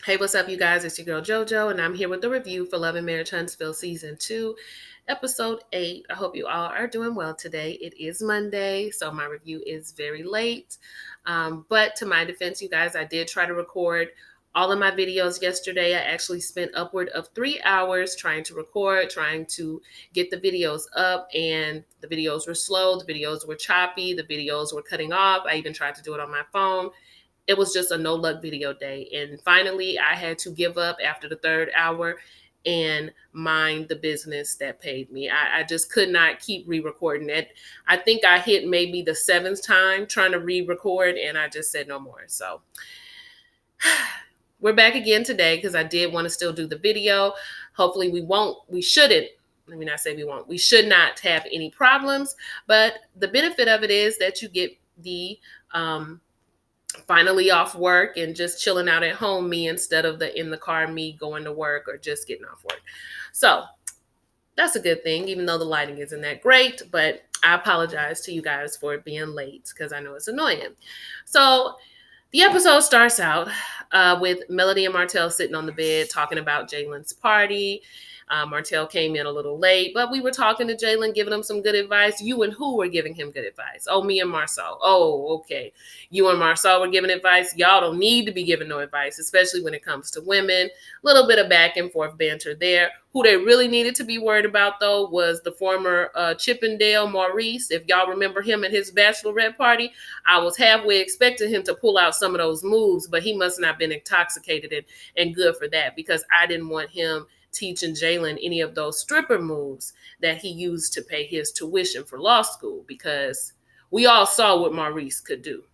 Hey, what's up, you guys? It's your girl JoJo, and I'm here with the review for Love and Marriage Huntsville Season 2, Episode 8. I hope you all are doing well today. It is Monday, so my review is very late. But to my defense, you guys, I did try to record all of my videos yesterday. I actually spent upward of 3 hours trying to record, trying to get the videos up, and the videos were slow, the videos were choppy, the videos were cutting off. I even tried to do it on my phone. It was just a no luck video day. And finally, I had to give up after the third hour and mind the business that paid me. I just could not keep re-recording it. I think I hit maybe the seventh time trying to re-record, and I just said no more. So we're back again today because I did want to still do the video. Hopefully we shouldn't. Let me not say we won't. We should not have any problems. But the benefit of it is that you get the finally off work and just chilling out at home me instead of the in the car me going to work or just getting off work. So that's a good thing, even though the lighting isn't that great. But I apologize to you guys for it being late because I know it's annoying. So the episode starts out with Melody and Martell sitting on the bed talking about Jalen's party. Martell came in a little late, but we were talking to Jalen, giving him some good advice. You and who were giving him good advice? Oh, me and Marsau. Oh, okay. You and Marsau were giving advice. Y'all don't need to be giving no advice, especially when it comes to women. A little bit of back and forth banter there. Who they really needed to be worried about, though, was the former Chippendale Maurice. If y'all remember him at his bachelorette party, I was halfway expecting him to pull out some of those moves, but he must not have been intoxicated and good for that because I didn't want him teaching Jalen any of those stripper moves that he used to pay his tuition for law school because we all saw what Maurice could do.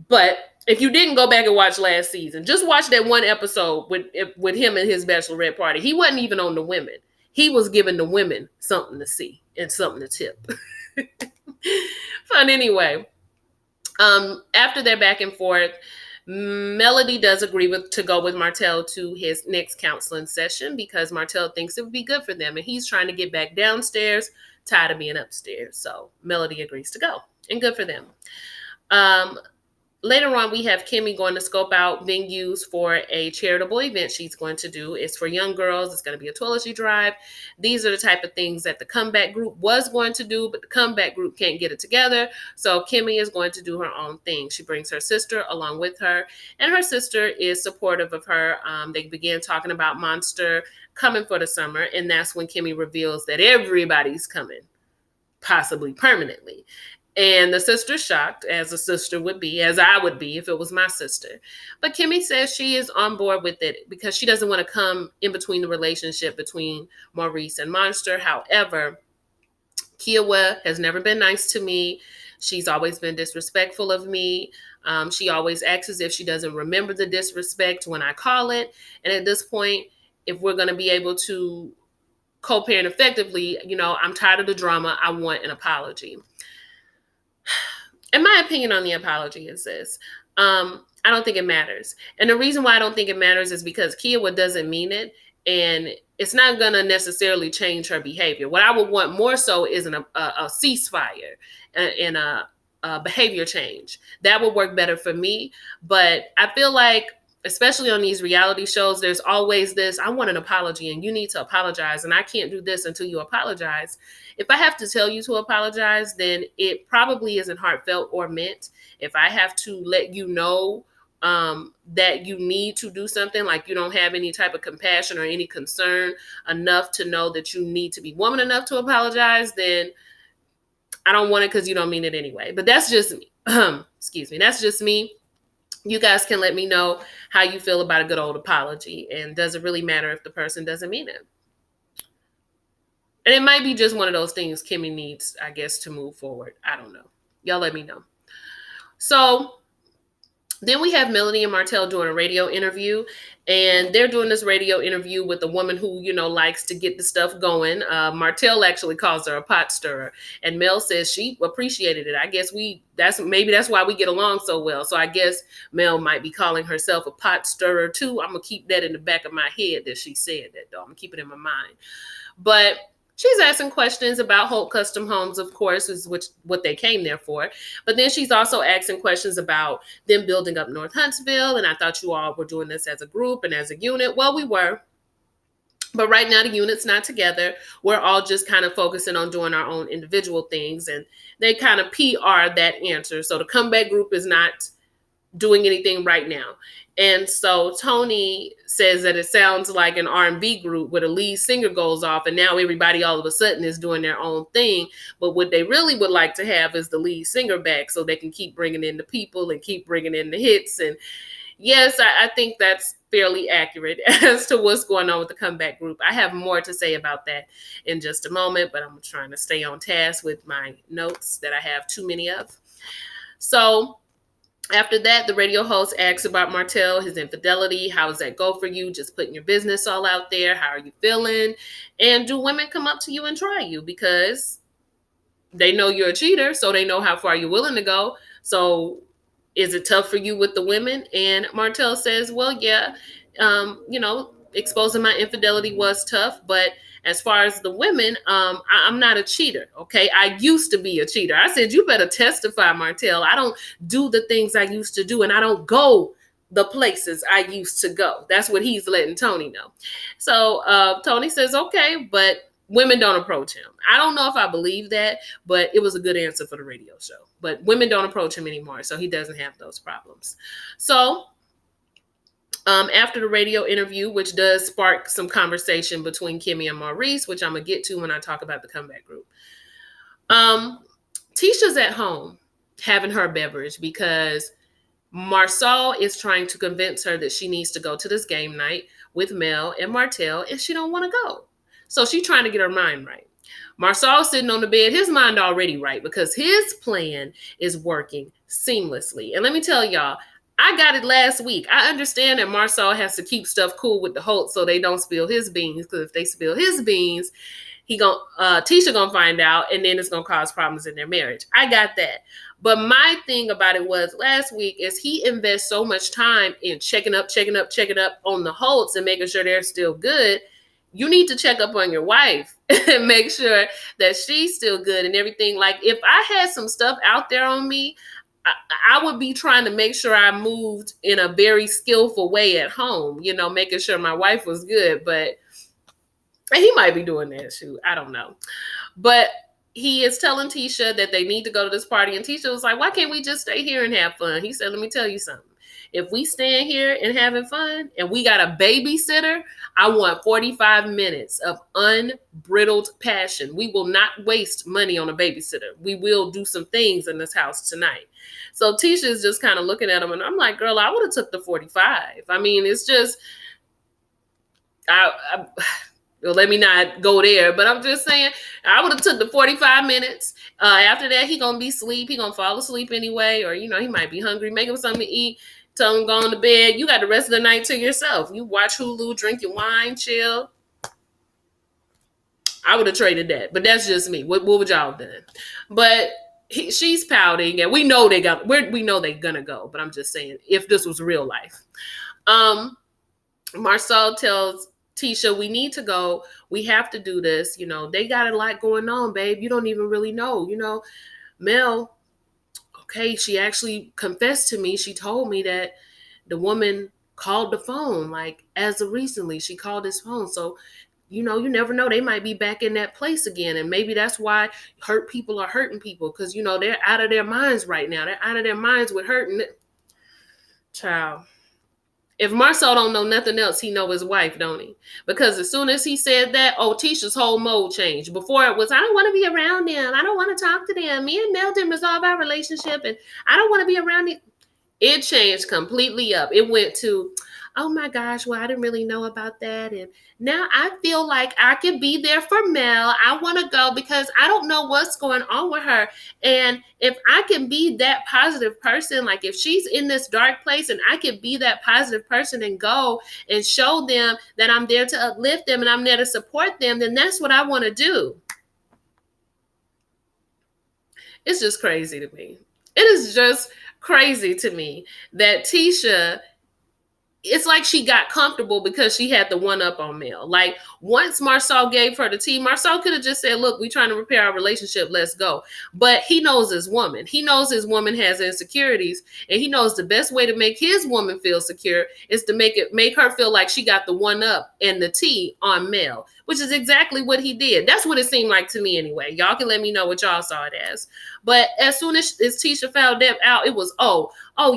But if you didn't go back and watch last season, just watch that one episode with him and his bachelorette party. He wasn't even on the women. He was giving the women something to see and something to tip. But anyway, after their back and forth, Melody does agree to go with Martell to his next counseling session because Martell thinks it would be good for them, and he's trying to get back downstairs, tired of being upstairs. So Melody agrees to go, and good for them. Later on, we have Kimmy going to scope out venues for a charitable event she's going to do. It's for young girls. It's going to be a toiletry drive. These are the type of things that the comeback group was going to do, but the comeback group can't get it together. So Kimmy is going to do her own thing. She brings her sister along with her, and her sister is supportive of her. They began talking about Monster coming for the summer, and that's when Kimmy reveals that everybody's coming, possibly permanently. And the sister's shocked, as a sister would be, as I would be if it was my sister. But Kimmy says she is on board with it because she doesn't want to come in between the relationship between Maurice and Monster. However, Kiowa has never been nice to me. She's always been disrespectful of me. She always acts as if she doesn't remember the disrespect when I call it. And at this point, if we're going to be able to co-parent effectively, I'm tired of the drama. I want an apology. And my opinion on the apology is this. I don't think it matters. And the reason why I don't think it matters is because Kiowa doesn't mean it. And it's not going to necessarily change her behavior. What I would want more so is a ceasefire and a behavior change. That would work better for me. But I feel like, especially on these reality shows, there's always this, I want an apology and you need to apologize. And I can't do this until you apologize. If I have to tell you to apologize, then it probably isn't heartfelt or meant. If I have to let you know that you need to do something, like you don't have any type of compassion or any concern enough to know that you need to be woman enough to apologize, then I don't want it because you don't mean it anyway. But that's just me. Excuse me. That's just me. You guys can let me know how you feel about a good old apology. And does it really matter if the person doesn't mean it? And it might be just one of those things Kimmy needs, I guess, to move forward. I don't know. Y'all let me know. So then we have Melody and Martell doing a radio interview, and they're doing this radio interview with a woman who, likes to get the stuff going. Martell actually calls her a pot stirrer, and Mel says she appreciated it. I guess that's why we get along so well. So I guess Mel might be calling herself a pot stirrer too. I'm gonna keep that in the back of my head that she said that, though. I'm gonna keep it in my mind. But she's asking questions about Holt Custom Homes, of course, is what they came there for. But then she's also asking questions about them building up North Huntsville. And I thought you all were doing this as a group and as a unit. Well, we were. But right now, the unit's not together. We're all just kind of focusing on doing our own individual things. And they kind of PR that answer. So the comeback group is not doing anything right now. And so Tony says that it sounds like an R&B group where the lead singer goes off and now everybody all of a sudden is doing their own thing. But what they really would like to have is the lead singer back so they can keep bringing in the people and keep bringing in the hits. And yes, I think that's fairly accurate as to what's going on with the comeback group. I have more to say about that in just a moment, but I'm trying to stay on task with my notes that I have too many of. So after that, the radio host asks about Martell, his infidelity. How does that go for you? Just putting your business all out there. How are you feeling? And do women come up to you and try you? Because they know you're a cheater, so they know how far you're willing to go. So is it tough for you with the women? And Martell says, well, yeah, exposing my infidelity was tough, but as far as the women, I'm not a cheater, okay? I used to be a cheater. I said, you better testify, Martell. I don't do the things I used to do, and I don't go the places I used to go. That's what he's letting Tony know. So Tony says, okay, but women don't approach him. I don't know if I believe that, but it was a good answer for the radio show. But women don't approach him anymore, so he doesn't have those problems. So after the radio interview, which does spark some conversation between Kimmy and Maurice, which I'm going to get to when I talk about the comeback group. Tisha's at home having her beverage because Marsau is trying to convince her that she needs to go to this game night with Mel and Martell, and she don't want to go. So she's trying to get her mind right. Marsau sitting on the bed, his mind already right because his plan is working seamlessly. And let me tell y'all, I got it last week. I understand that Marsau has to keep stuff cool with the Holt so they don't spill his beans, because if they spill his beans, Tisha gonna find out, and then it's gonna cause problems in their marriage. I got that. But my thing about it was last week is he invests so much time in checking up on the Holts and making sure they're still good. You need to check up on your wife and make sure that she's still good and everything. Like if I had some stuff out there on me, I would be trying to make sure I moved in a very skillful way at home, making sure my wife was good. But he might be doing that, shoot. I don't know. But he is telling Tisha that they need to go to this party. And Tisha was like, why can't we just stay here and have fun? He said, let me tell you something. If we stand here and having fun and we got a babysitter, I want 45 minutes of unbridled passion. We will not waste money on a babysitter. We will do some things in this house tonight. So Tisha is just kind of looking at him, and I'm like, girl, I would have took the 45. I mean, it's just, well, let me not go there, but I'm just saying, I would have took the 45 minutes. After that, he gonna be asleep. He gonna fall asleep anyway, or, he might be hungry. Make him something to eat. Tell him go on to bed. You got the rest of the night to yourself. You watch Hulu, drink your wine, chill. I would have traded that, but that's just me. What would y'all have done? But she's pouting, and we know they're gonna go. But I'm just saying, if this was real life, Marsau tells Tisha, we need to go. We have to do this. They got a lot going on, babe. You don't even really know. Mel. Okay, she actually confessed to me. She told me that the woman called the phone, like as of recently, she called his phone. So, you never know. They might be back in that place again. And maybe that's why hurt people are hurting people, because, they're out of their minds right now. They're out of their minds with hurting. Child. If Marsau don't know nothing else, he know his wife, don't he? Because as soon as he said that, Tisha's whole mode changed. Before it was, I don't want to be around them. I don't want to talk to them. Me and Mel didn't resolve our relationship, and I don't want to be around it. It changed completely up. It went to, oh my gosh, well, I didn't really know about that. And now I feel like I can be there for Mel. I want to go because I don't know what's going on with her. And if I can be that positive person, like if she's in this dark place and I can be that positive person and go and show them that I'm there to uplift them and I'm there to support them, then that's what I want to do. It's just crazy to me. It is just crazy to me that Tisha it's like she got comfortable because she had the one up on Mel. Like once Marsau gave her the tea, Marsau could have just said, look, we trying to repair our relationship. Let's go. But he knows his woman. He knows his woman has insecurities, and he knows the best way to make his woman feel secure is to make her feel like she got the one up and the tea on Mel, which is exactly what he did. That's what it seemed like to me anyway. Y'all can let me know what y'all saw it as. But as soon as Tisha found that out, it was, oh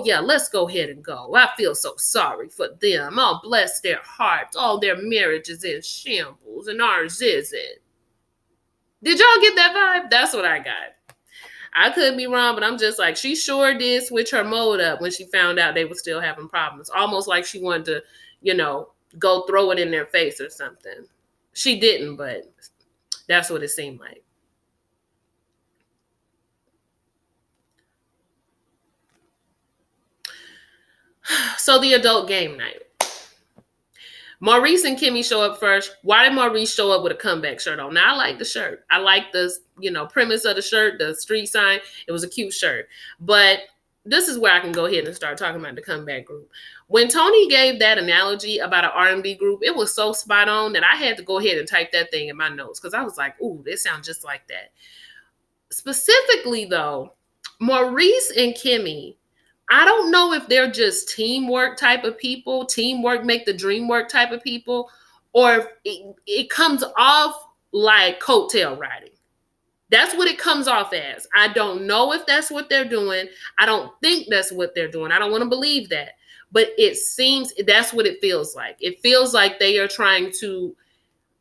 yeah, let's go ahead and go. I feel so sorry for them. Oh, bless their hearts. All their marriage is in shambles, and ours isn't. Did y'all get that vibe? That's what I got. I could be wrong, but I'm just like, she sure did switch her mode up when she found out they were still having problems. Almost like she wanted to, go throw it in their face or something. She didn't, but that's what it seemed like. So the adult game night. Maurice and Kimmy show up first. Why did Maurice show up with a comeback shirt on? Now, I like the shirt. I like the, premise of the shirt, the street sign. It was a cute shirt. But this is where I can go ahead and start talking about the comeback group. When Tony gave that analogy about an R&B group, it was so spot on that I had to go ahead and type that thing in my notes because I was like, ooh, this sounds just like that. Specifically, though, Maurice and Kimmy, I don't know if they're just teamwork type of people, teamwork make the dream work type of people, or it comes off like coattail riding. That's what it comes off as. I don't know if that's what they're doing. I don't think that's what they're doing. I don't want to believe that. But it seems that's what it feels like. It feels like they are trying to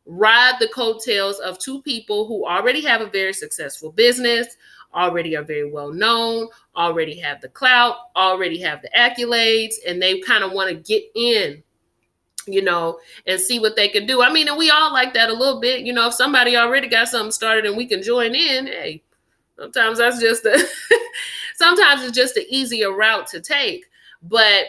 ride the coattails of two people who already have a very successful business, already are very well known, already have the clout, already have the accolades, and they kind of want to get in, and see what they can do. I mean, and we all like that a little bit. If somebody already got something started and we can join in, hey, sometimes that's just sometimes it's just an easier route to take. But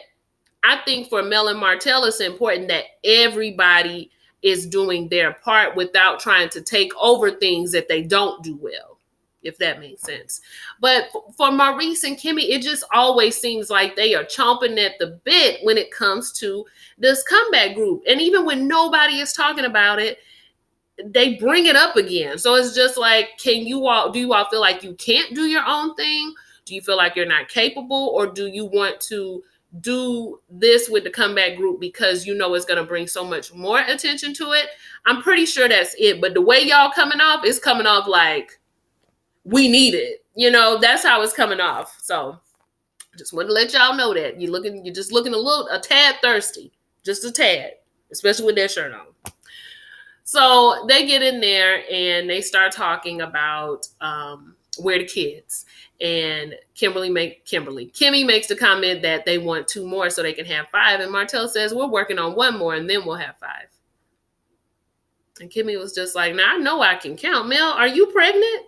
I think for Mel and Martell, it's important that everybody is doing their part without trying to take over things that they don't do well, if that makes sense. But for Maurice and Kimmy, it just always seems like they are chomping at the bit when it comes to this comeback group. And even when nobody is talking about it, they bring it up again. So it's just like, do you all feel like you can't do your own thing? Do you feel like you're not capable? Or do you want to do this with the comeback group because it's going to bring so much more attention to it? I'm pretty sure that's it. But the way y'all coming off is coming off like we need it. That's how it's coming off. So just want to let y'all know that you're just looking a tad thirsty, just a tad, especially with that shirt on. So they get in there and they start talking about where the kids. And Kimmy makes the comment that they want 2 more so they can have 5. And Martell says, we're working on 1 more and then we'll have 5. And Kimmy was just like, now I know I can count. Mel, are you pregnant?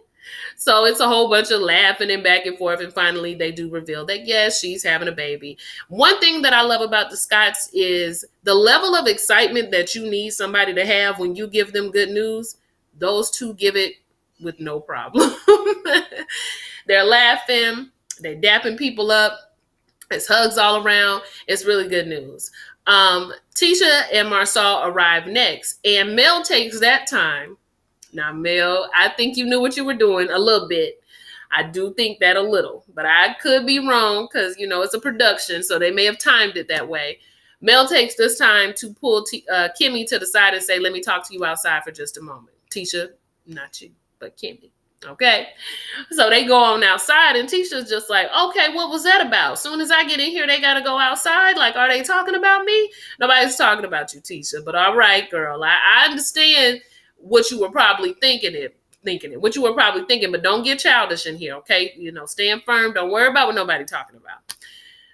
So it's a whole bunch of laughing and back and forth. And finally, they do reveal that, yes, she's having a baby. One thing that I love about the Scotts is the level of excitement that you need somebody to have when you give them good news. Those two give it with no problem. They're laughing. They're dapping people up. It's hugs all around. It's really good news. Tisha and Marsau arrive next. And Mel takes that time. Now, Mel, I think you knew what you were doing a little bit. I do think that a little. But I could be wrong because, it's a production. So they may have timed it that way. Mel takes this time to pull Kimmy to the side and say, let me talk to you outside for just a moment. Tisha, not you, but Kimmy. Okay, so they go on outside and Tisha's just like, okay, what was that about? As soon as I get in here, they got to go outside. Like, are they talking about me? Nobody's talking about you, Tisha. But all right, girl, I understand what you were probably thinking, what you were probably thinking, but don't get childish in here, okay? Stand firm. Don't worry about what nobody's talking about.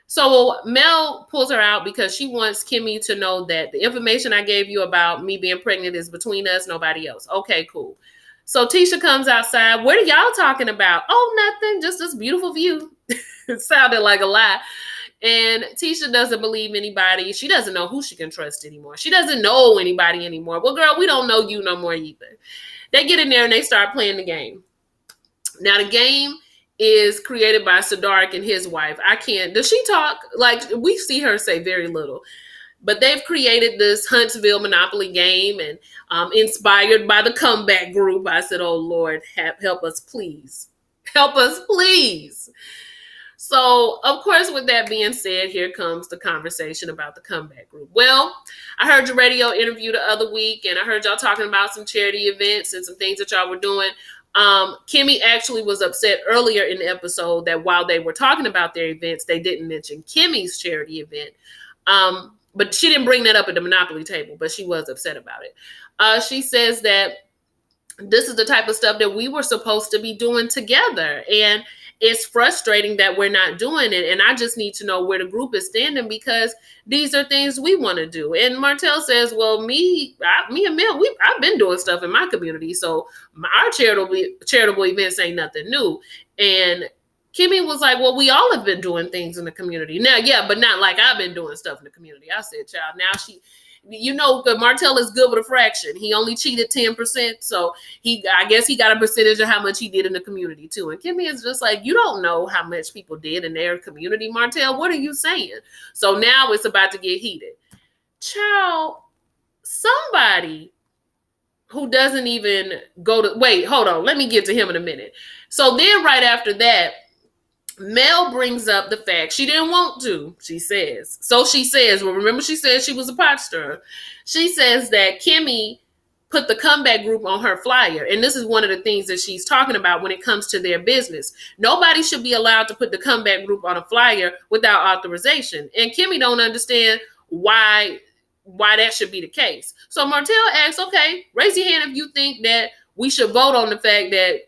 So Mel pulls her out because she wants Kimmy to know that the information I gave you about me being pregnant is between us, nobody else. Okay, cool. So Tisha comes outside. What are y'all talking about? Oh, nothing. Just this beautiful view. It sounded like a lie. And Tisha doesn't believe anybody. She doesn't know who she can trust anymore. She doesn't know anybody anymore. Well, girl, we don't know you no more either. They get in there and they start playing the game. Now, the game is created by Sadark and his wife. Does she talk? Like, we see her say very little. But they've created this Huntsville Monopoly game, and inspired by the comeback group. I said, oh Lord, help us please. Help us please. So, of course, with that being said, here comes the conversation about the comeback group. Well, I heard your radio interview the other week, and I heard y'all talking about some charity events and some things that y'all were doing. Kimmy actually was upset earlier in the episode that while they were talking about their events, they didn't mention Kimmy's charity event. But she didn't bring that up at the Monopoly table, but she was upset about it. She says that this is the type of stuff that we were supposed to be doing together. And it's frustrating that we're not doing it. And I just need to know where the group is standing, because these are things we want to do. And Martell says, well, me and Mel, I've been doing stuff in my community. So our charitable events ain't nothing new. And Kimmy was like, well, we all have been doing things in the community. Now, yeah, but not like I've been doing stuff in the community. I said, child, now Martell is good with a fraction. He only cheated 10%. So I guess he got a percentage of how much he did in the community too. And Kimmy is just like, you don't know how much people did in their community, Martell. What are you saying? So now it's about to get heated. Child, somebody who doesn't even wait, hold on. Let me get to him in a minute. So then right after that, Mel brings up the fact she didn't want to, she says. So she says, well, remember she said she was a pot stirrer. She says that Kimmy put the comeback group on her flyer. And this is one of the things that she's talking about when it comes to their business. Nobody should be allowed to put the comeback group on a flyer without authorization. And Kimmy don't understand why that should be the case. So Martell asks, okay, raise your hand if you think that we should vote on the fact that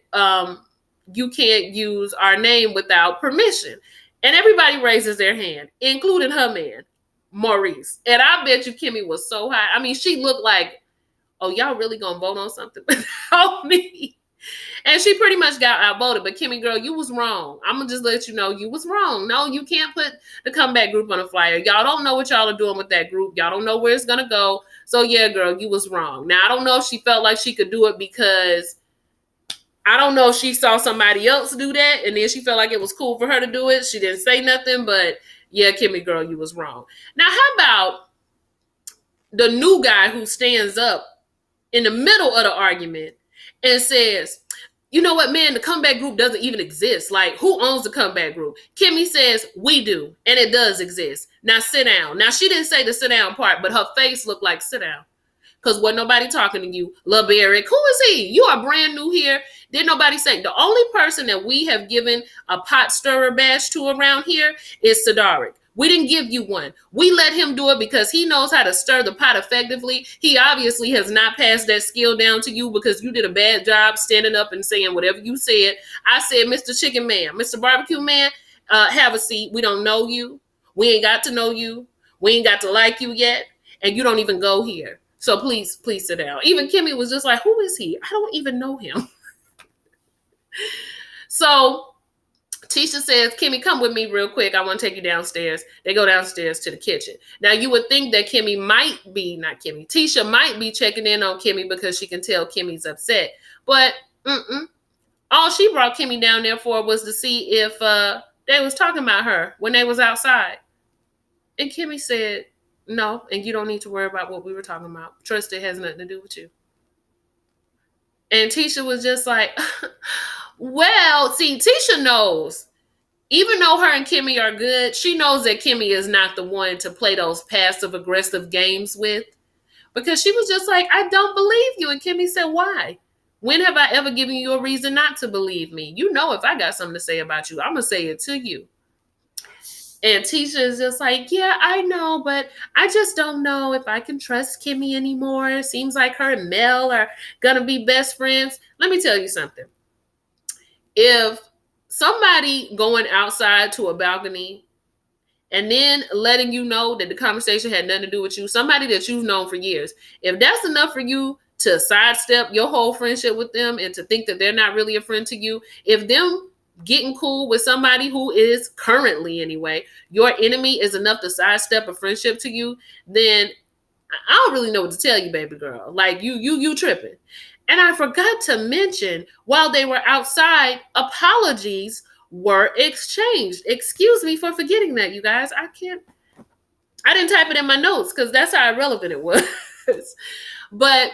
you can't use our name without permission. And everybody raises their hand, including her man, Maurice. And I bet you Kimmy was so high. I mean, she looked like, oh, y'all really gonna vote on something without me? And she pretty much got outvoted. But Kimmy, girl, you was wrong. I'm gonna just let you know you was wrong. No, you can't put the comeback group on a flyer. Y'all don't know what y'all are doing with that group. Y'all don't know where it's gonna go. So yeah, girl, you was wrong. Now, I don't know if she felt like she could do it because I don't know if she saw somebody else do that and then she felt like it was cool for her to do it. She didn't say nothing, but yeah, Kimmy, girl, you was wrong. Now, how about the new guy who stands up in the middle of the argument and says, you know what, man, the comeback group doesn't even exist. Like, who owns the comeback group? Kimmy says, we do, and it does exist. Now, sit down. Now, she didn't say the sit down part, but her face looked like sit down. Because wasn't nobody talking to you. Lil Barrick, who is he? You are brand new here. Didn't nobody say? The only person that we have given a pot stirrer badge to around here is Sadaric. We didn't give you one. We let him do it because he knows how to stir the pot effectively. He obviously has not passed that skill down to you because you did a bad job standing up and saying whatever you said. I said, Mr. Chicken Man, Mr. Barbecue Man, have a seat. We don't know you. We ain't got to know you. We ain't got to like you yet. And you don't even go here. So please sit down. Even Kimmy was just like, who is he? I don't even know him. So Tisha says, Kimmy, come with me real quick. I want to take you downstairs. They go downstairs to the kitchen. Now, you would think that Tisha might be checking in on Kimmy because she can tell Kimmy's upset. But all she brought Kimmy down there for was to see if they was talking about her when they was outside. And Kimmy said, no, and you don't need to worry about what we were talking about. Trust it has nothing to do with you. And Tisha was just like, well, see, Tisha knows, even though her and Kimmy are good, she knows that Kimmy is not the one to play those passive-aggressive games with. Because she was just like, I don't believe you. And Kimmy said, why? When have I ever given you a reason not to believe me? You know if I got something to say about you, I'm going to say it to you. And Tisha is just like, yeah, I know, but I just don't know if I can trust Kimmy anymore. It seems like her and Mel are going to be best friends. Let me tell you something. If somebody going outside to a balcony and then letting you know that the conversation had nothing to do with you, somebody that you've known for years, if that's enough for you to sidestep your whole friendship with them and to think that they're not really a friend to you, if them getting cool with somebody who is currently, anyway, your enemy is enough to sidestep a friendship to you, then I don't really know what to tell you, baby girl. Like, you tripping. And I forgot to mention, while they were outside, apologies were exchanged. Excuse me for forgetting that, you guys. I didn't type it in my notes because that's how irrelevant it was. But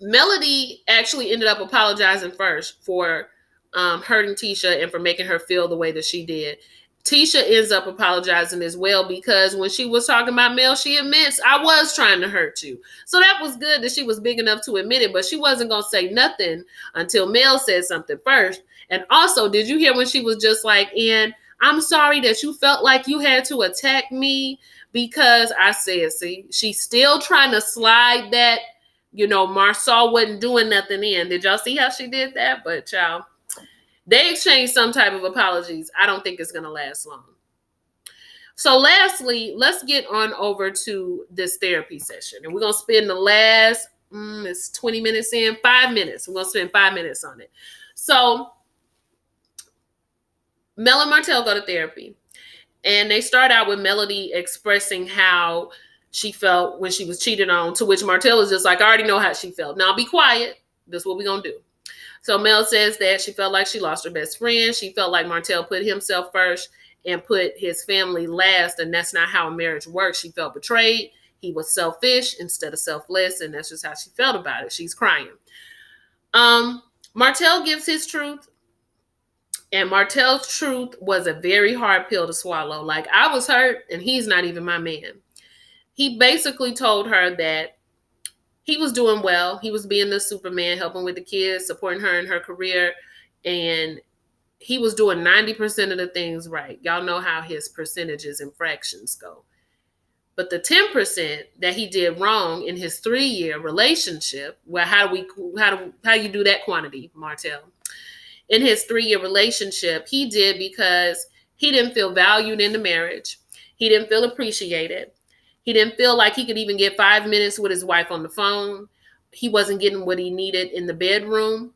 Melody actually ended up apologizing first for hurting Tisha and for making her feel the way that she did. Tisha ends up apologizing as well because when she was talking about Mel, she admits, I was trying to hurt you. So that was good that she was big enough to admit it, but she wasn't going to say nothing until Mel said something first. And also, did you hear when she was just like, and I'm sorry that you felt like you had to attack me because I said, see, she's still trying to slide that, Marsau wasn't doing nothing in. Did y'all see how she did that? But y'all, they exchanged some type of apologies. I don't think it's going to last long. So lastly, let's get on over to this therapy session. And we're going to spend the last, it's 20 minutes in, 5 minutes. We're going to spend 5 minutes on it. So Mel and Martell go to therapy. And they start out with Melody expressing how she felt when she was cheated on, to which Martell is just like, I already know how she felt. Now be quiet. This is what we're going to do. So Mel says that she felt like she lost her best friend. She felt like Martell put himself first and put his family last, and that's not how a marriage works. She felt betrayed. He was selfish instead of selfless, and that's just how she felt about it. She's crying. Martell gives his truth, and Martell's truth was a very hard pill to swallow. Like, I was hurt, and he's not even my man. He basically told her that he was doing well. He was being the Superman, helping with the kids, supporting her in her career. And he was doing 90% of the things right. Y'all know how his percentages and fractions go. But the 10% that he did wrong in his 3-year relationship, well, how you do that quantity, Martell? In his 3-year relationship, he did because he didn't feel valued in the marriage. He didn't feel appreciated. He didn't feel like he could even get 5 minutes with his wife on the phone. He wasn't getting what he needed in the bedroom.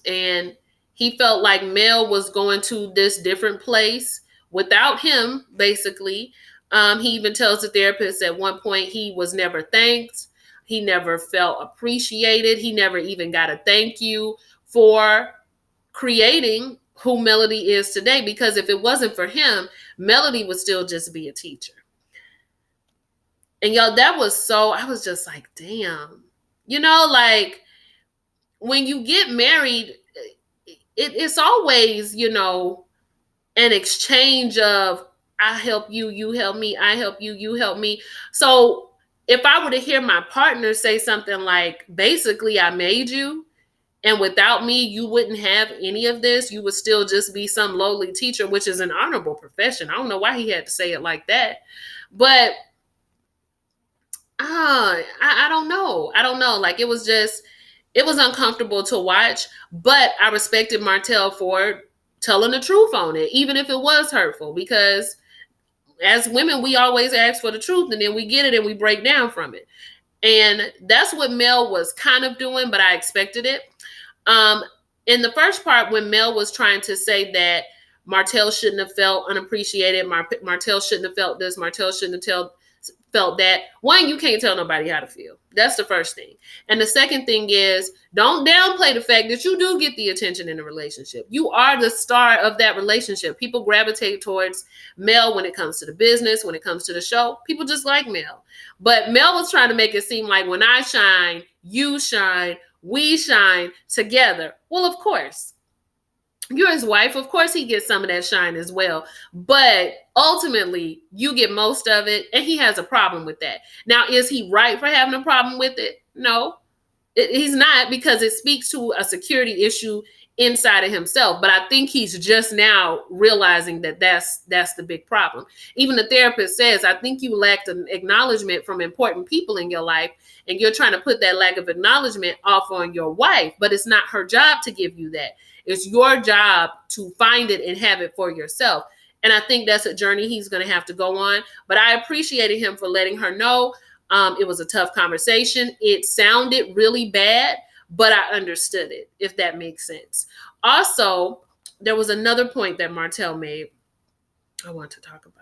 And he felt like Mel was going to this different place without him, basically. He even tells the therapist at one point he was never thanked. He never felt appreciated. He never even got a thank you for creating who Melody is today. Because if it wasn't for him, Melody would still just be a teacher. And y'all, that was so, I was just like, damn. Like, when you get married, it's always, an exchange of, I help you, you help me, I help you, you help me. So if I were to hear my partner say something like, basically, I made you, and without me, you wouldn't have any of this, you would still just be some lowly teacher, which is an honorable profession. I don't know why he had to say it like that. But I don't know. I don't know. Like, it was uncomfortable to watch, but I respected Martell for telling the truth on it, even if it was hurtful, because as women, we always ask for the truth and then we get it and we break down from it. And that's what Mel was kind of doing, but I expected it. In the first part, when Mel was trying to say that Martell shouldn't have felt unappreciated, Martell shouldn't have felt this, Martell shouldn't have felt that. One, you can't tell nobody how to feel. That's the first thing. And the second thing is, don't downplay the fact that you do get the attention in a relationship. You are the star of that relationship. People gravitate towards Mel when it comes to the business, when it comes to the show. People just like Mel. But Mel was trying to make it seem like when I shine, you shine, we shine together. Well, of course. You're his wife. Of course, he gets some of that shine as well. But ultimately, you get most of it, and he has a problem with that. Now, is he right for having a problem with it? No, he's not, because it speaks to a security issue inside of himself. But I think he's just now realizing that that's the big problem. Even the therapist says, I think you lacked an acknowledgement from important people in your life, and you're trying to put that lack of acknowledgement off on your wife, but it's not her job to give you that. It's your job to find it and have it for yourself. And I think that's a journey he's going to have to go on. But I appreciated him for letting her know. It was a tough conversation. It sounded really bad, but I understood it, if that makes sense. Also, there was another point that Martell made I want to talk about.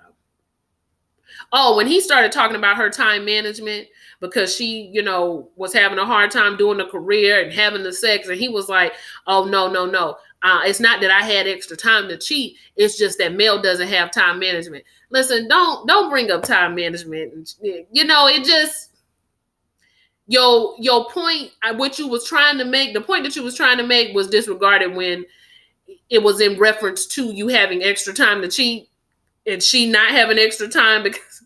Oh, when he started talking about her time management, because she, was having a hard time doing the career and having the sex. And he was like, oh, no. It's not that I had extra time to cheat. It's just that Mel doesn't have time management. Listen, don't bring up time management. You know, it just your point, what you was trying to make, the point that you was trying to make was disregarded when it was in reference to you having extra time to cheat and she not having extra time because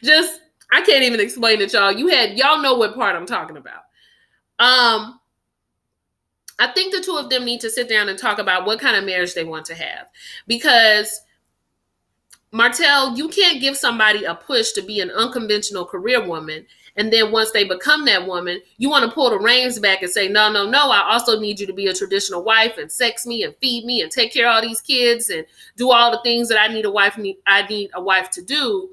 just I can't even explain it, y'all. Y'all know what part I'm talking about. I think the two of them need to sit down and talk about what kind of marriage they want to have. Because Martell, you can't give somebody a push to be an unconventional career woman. And then once they become that woman, you want to pull the reins back and say, no, I also need you to be a traditional wife and sex me and feed me and take care of all these kids and do all the things that I need a wife to do,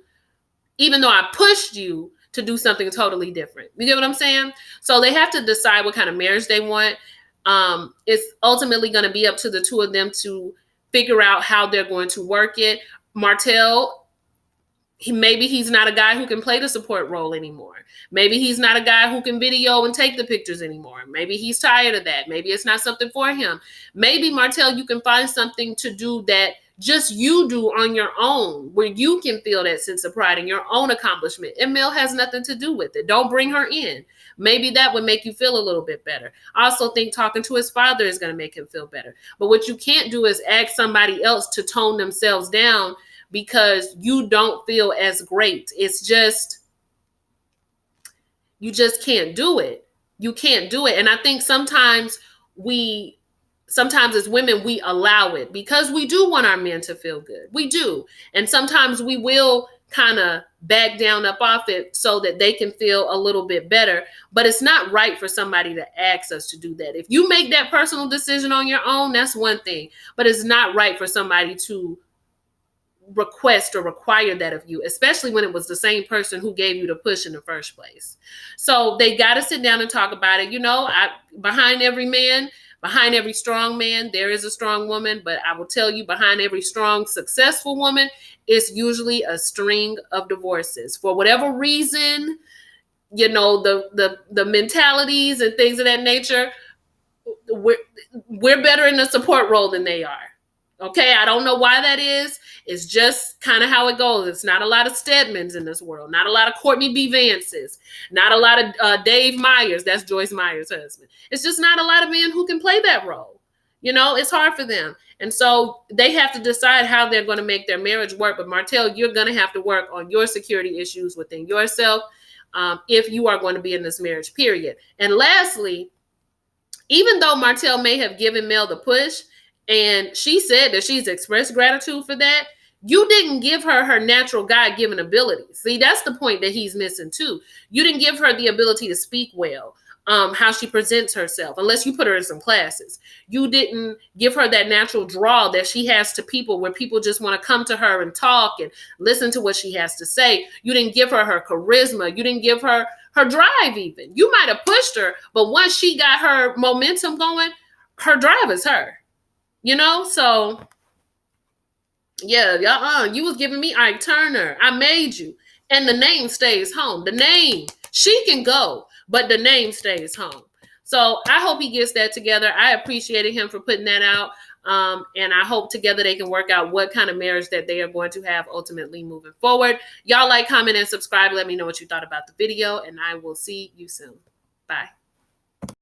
even though I pushed you to do something totally different. You get what I'm saying? So they have to decide what kind of marriage they want. It's ultimately going to be up to the two of them to figure out how they're going to work it. Martell, maybe he's not a guy who can play the support role anymore. Maybe he's not a guy who can video and take the pictures anymore. Maybe he's tired of that. Maybe it's not something for him. Maybe, Martell, you can find something to do that just you do on your own, where you can feel that sense of pride in your own accomplishment. And Mel has nothing to do with it. Don't bring her in. Maybe that would make you feel a little bit better. I also think talking to his father is going to make him feel better. But what you can't do is ask somebody else to tone themselves down because you don't feel as great. It's just, you just can't do it. You can't do it. And I think sometimes as women, we allow it because we do want our men to feel good. We do. And sometimes we will kind of back down up off it so that they can feel a little bit better. But it's not right for somebody to ask us to do that. If you make that personal decision on your own, that's one thing. But it's not right for somebody to request or require that of you, especially when it was the same person who gave you the push in the first place. So they got to sit down and talk about it. You know, behind every strong man, there is a strong woman. But I will tell you, behind every strong, successful woman is usually a string of divorces. For whatever reason, you know, the mentalities and things of that nature, we're better in the support role than they are. Okay, I don't know why that is. It's just kind of how it goes. It's not a lot of Stedmans in this world. Not a lot of Courtney B. Vances. Not a lot of Dave Myers. That's Joyce Myers' husband. It's just not a lot of men who can play that role. You know, it's hard for them. And so they have to decide how they're going to make their marriage work. But Martell, you're going to have to work on your security issues within yourself if you are going to be in this marriage, period. And lastly, even though Martell may have given Mel the push, and she said that she's expressed gratitude for that, you didn't give her her natural God-given abilities. See, that's the point that he's missing too. You didn't give her the ability to speak well, how she presents herself, unless you put her in some classes. You didn't give her that natural draw that she has to people, where people just want to come to her and talk and listen to what she has to say. You didn't give her her charisma. You didn't give her her drive even. You might have pushed her, but once she got her momentum going, her drive is her. You know, so yeah, you was giving me Ike Turner. I made you. And the name stays home. The name, she can go, but the name stays home. So I hope he gets that together. I appreciated him for putting that out. And I hope together they can work out what kind of marriage that they are going to have ultimately moving forward. Y'all like, comment, and subscribe. Let me know what you thought about the video, and I will see you soon. Bye.